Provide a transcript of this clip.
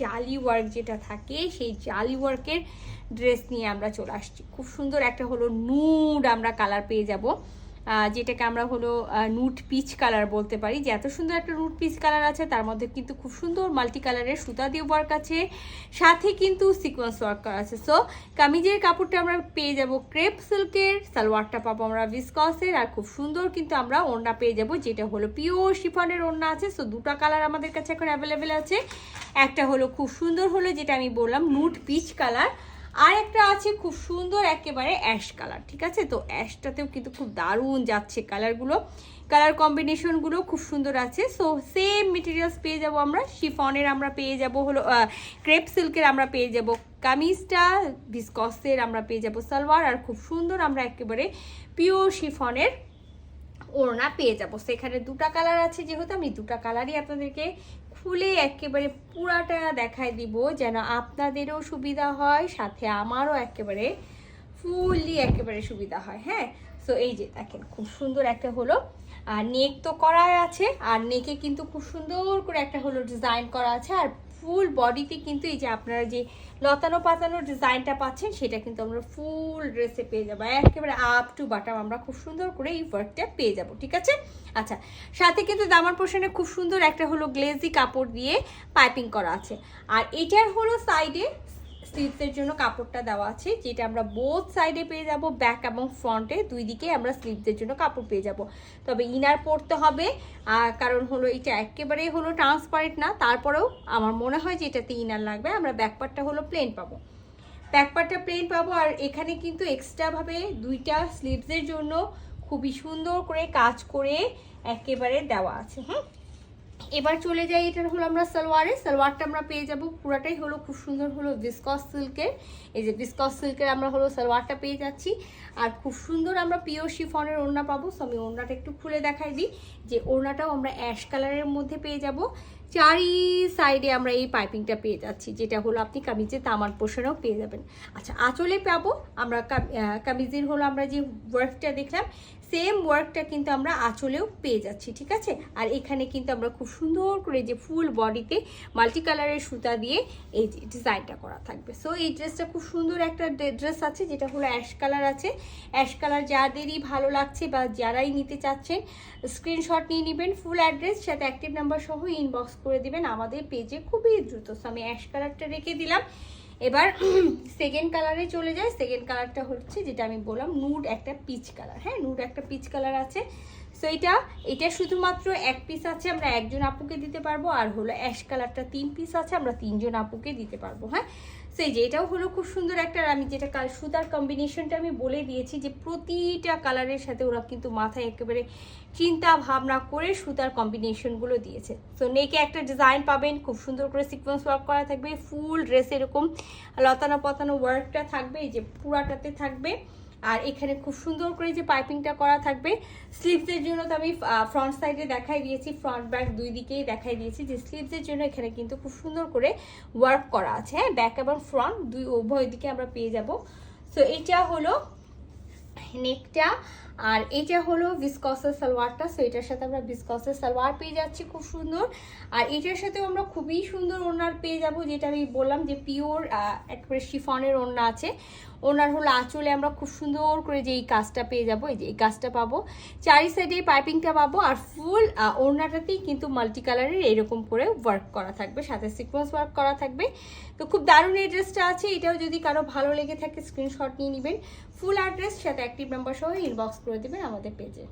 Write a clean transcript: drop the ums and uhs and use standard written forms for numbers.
জালি ওয়ার্ক যেটা থাকে সেই জালি ওয়ার্কের ড্রেস নিয়ে আমরা চলে আসছি। খুব সুন্দর একটা হলো নুড আমরা কালার পেয়ে যাব, যেটাকে আমরা হলো নুড পিচ কালার বলতে পারি। যে এত সুন্দর একটা নুড পিচ কালার আছে, তার মধ্যে কিন্তু খুব সুন্দর মাল্টি কালারের সুতা দিয়ে ওয়ার্ক আছে, সাথে কিন্তু সিকোয়েন্স ওয়ার্ক করা আছে। সো কামিজের কাপড়টা আমরা পেয়ে যাব ক্রেপ সিল্কের, সালোয়ারটা পাবো আমরা ভিসকসের, আর খুব সুন্দর কিন্তু আমরা ওড়না পেয়ে যাব যেটা হলো পিওর শিফনের ওড়না আছে। সো দুটো কালার আমাদের কাছে এখন অ্যাভেলেবেল আছে। একটা হলো খুব সুন্দর হলো যেটা আমি বললাম নুড পিচ কালার, আর একটা আছে খুব সুন্দর একেবারে অ্যাশ কালার। ঠিক আছে, তো অ্যাশটাতেও কিন্তু খুব দারুণ যাচ্ছে কালারগুলো, কালার কম্বিনেশনগুলো খুব সুন্দর আছে। সো সেম মেটেরিয়ালস পেয়ে যাব আমরা, শিফনের আমরা পেয়ে যাব হলো ক্রেপ সিল্কের আমরা পেয়ে যাব কামিজটা, ভিসকসের আমরা পেয়ে যাব সালোয়ার, আর খুব সুন্দর আমরা একেবারে পিওর শিফনের ওড়না পেয়ে যাব। সেখানে দুটা কালার আছে, যেহেতু আমি দুটা কালারই আপনাদেরকে খুলে একেবারে পুরাটা দেখাই দিব যেন আপনাদেরও সুবিধা হয়, সাথে আমারও একেবারে ফুললি একেবারে সুবিধা হয়। হ্যাঁ, সো এই যে দেখেন খুব সুন্দর একটা হলো আর নেক তো করা আছে, আর নেকে কিন্তু খুব সুন্দর করে একটা হলো ডিজাইন করা আছে, আর ফুল বডিতে কিন্তু এই যে আপনারা যে লতানো পাতানো ডিজাইনটা পাচ্ছেন সেটা কিন্তু আমরা ফুল ড্রেসে পেয়ে যাবো, একেবারে আপ টু বাটাম আমরা খুব সুন্দর করে এই ওয়ার্কটা পেয়ে যাব। ঠিক আছে, আচ্ছা, সাথে কিন্তু দামার পোর্শনে খুব সুন্দর একটা হলো গ্লেজি কাপড় দিয়ে পাইপিং করা আছে, আর এটার হলো সাইডে স্লিভসের জন্য কাপড়টা দেওয়া আছে, যেটা আমরা বোথ সাইডে পেয়ে যাব, ব্যাক এবং ফ্রন্টে দুই দিকে আমরা স্লিভসের জন্য কাপড় পেয়ে যাব। তবে ইনার পরতে হবে, কারণ হলো এটা একেবারেই হলো ট্রান্সপারেন্ট না, তারপরেও আমার মনে হয় যে এটাতে ইনার লাগবে। আমরা ব্যাকপার্টটা হলো প্লেন পাবো, ব্যাকপার্টটা প্লেন পাবো, আর এখানে কিন্তু এক্সট্রাভাবে দুইটা স্লিভসের জন্য খুবই সুন্দর করে কাজ করে একেবারে দেওয়া আছে। এবার চলে যাই এটার হলো আমরা সালোয়ারে, সালোয়ারটা আমরা পেয়ে যাব পুরাটাই হলো খুব সুন্দর হলো ভিসকস সিল্কের। এই যে ভিসকস সিল্কের আমরা হলো সালোয়ারটা পেয়ে যাচ্ছি, আর খুব সুন্দর আমরা পিওর শিফনের ওড়না পাবো। সো আমি ওড়নাটা একটু খুলে দেখাই দিই, যে ওড়নাটাও আমরা অ্যাশ কালারের মধ্যে পেয়ে যাব, চারি সাইডে আমরা এই পাইপিংটা পেয়ে যাচ্ছি, যেটা হলো আপনি কামিজের দামান পোর্শনেও পেয়ে যাবেন। আচ্ছা, আঁচলে পাবো আমরা কামিজের হলো আমরা যে ওয়ার্কটা দেখলাম সেম ওয়ার্কটা কিন্তু আমরা আঁচলেও পেয়ে যাচ্ছি। ঠিক আছে, আর এখানে কিন্তু আমরা খুব সুন্দর করে যে ফুল বডিতে মাল্টি কালারের সুতা দিয়ে এই যে ডিজাইনটা করা থাকবে। সো এই ড্রেসটা খুব সুন্দর একটা ড্রেস আছে, যেটা হলো অ্যাশ কালার আছে। অ্যাশ কালার যাদেরই ভালো লাগছে বা যারাই নিতে চাচ্ছেন স্ক্রিনশট নিয়ে নেবেন, ফুল অ্যাড্রেস সাথে অ্যাক্টিভ নাম্বার সহ ইনবক্স করে দিবেন আমাদের পেজে খুবই দ্রুত। সো আমি অ্যাশ কালারটা রেখে দিলাম। এবার সেকেন্ড কালারে চলে যায়। সেকেন্ড কালারটা হচ্ছে যেটা আমি বললাম নুড একটা পিচ কালার। হ্যাঁ, নুড একটা পিচ কালার আছে। সো এটা শুধুমাত্র এক পিস আছে, আমরা একজন আপুকে দিতে পারবো, আর হলো অ্যাশ কালারটা 3 পিস আছে, আমরা 3 জন আপুকে দিতে পারবো। হ্যাঁ, সো এই যে এটাও হলো খুব সুন্দর একটা, আমি যেটা সুতার কম্বিনেশনটা আমি বলে দিয়েছি যে প্রতিটা কালারের সাথে ওরা কিন্তু মাথায় একেবারে চিন্তা ভাবনা করে সুতার কম্বিনেশনগুলো দিয়েছে। সো নেকে একটা ডিজাইন পাবেন, খুব সুন্দর করে সিকোয়েন্স ওয়ার্ক করা থাকবে, ফুল ড্রেস এরকম লতানো পাতানো ওয়ার্কটা থাকবে, এই যে পুরাটাতে থাকবে, আর এখানে খুব সুন্দর করে যে পাইপিংটা করা থাকবে। স্লিভসের জন্য তো আমি ফ্রন্ট সাইডে দেখাই দিয়েছি, ফ্রন্ট ব্যাক দুই দিকেই দেখাই দিয়েছি যে স্লিভসের জন্য এখানে কিন্তু খুব সুন্দর করে ওয়ার্ক করা আছে। হ্যাঁ, ব্যাক এবং ফ্রন্ট উভয় দিকে আমরা পেয়ে যাব। সো এইটা হলো নেকটা, আর এটা হলো ভিসকসের সালোয়ারটা। সো এটার সাথে আমরা ভিসকসের সালোয়ার পেয়ে যাচ্ছি খুব সুন্দর, আর এটার সাথেও আমরা খুবই সুন্দর ওড়নার পেয়ে যাব, যেটা আমি বললাম যে পিওর একেবারে শিফনের ওড়না আছে। ওনার হলো আঁচলে আমরা খুব সুন্দর করে যে এই কাজটা পেয়ে যাবো, এই যে এই কাজটা পাবো, চারি সাইডে পাইপিংটা পাবো, আর ফুল ওড়নাটাতেই কিন্তু মাল্টি কালারের এরকম করে ওয়ার্ক করা থাকবে, সাথে সিকোয়েন্স ওয়ার্ক করা থাকবে। তো খুব দারুণ এই ড্রেসটা আছে। এটাও যদি কারো ভালো লেগে থাকে স্ক্রিনশট নিয়ে নেবেন, ফুল অ্যাড্রেস সাথে অ্যাক্টিভ নাম্বার সহ ইনবক্স করে দেবেন আমাদের পেজে।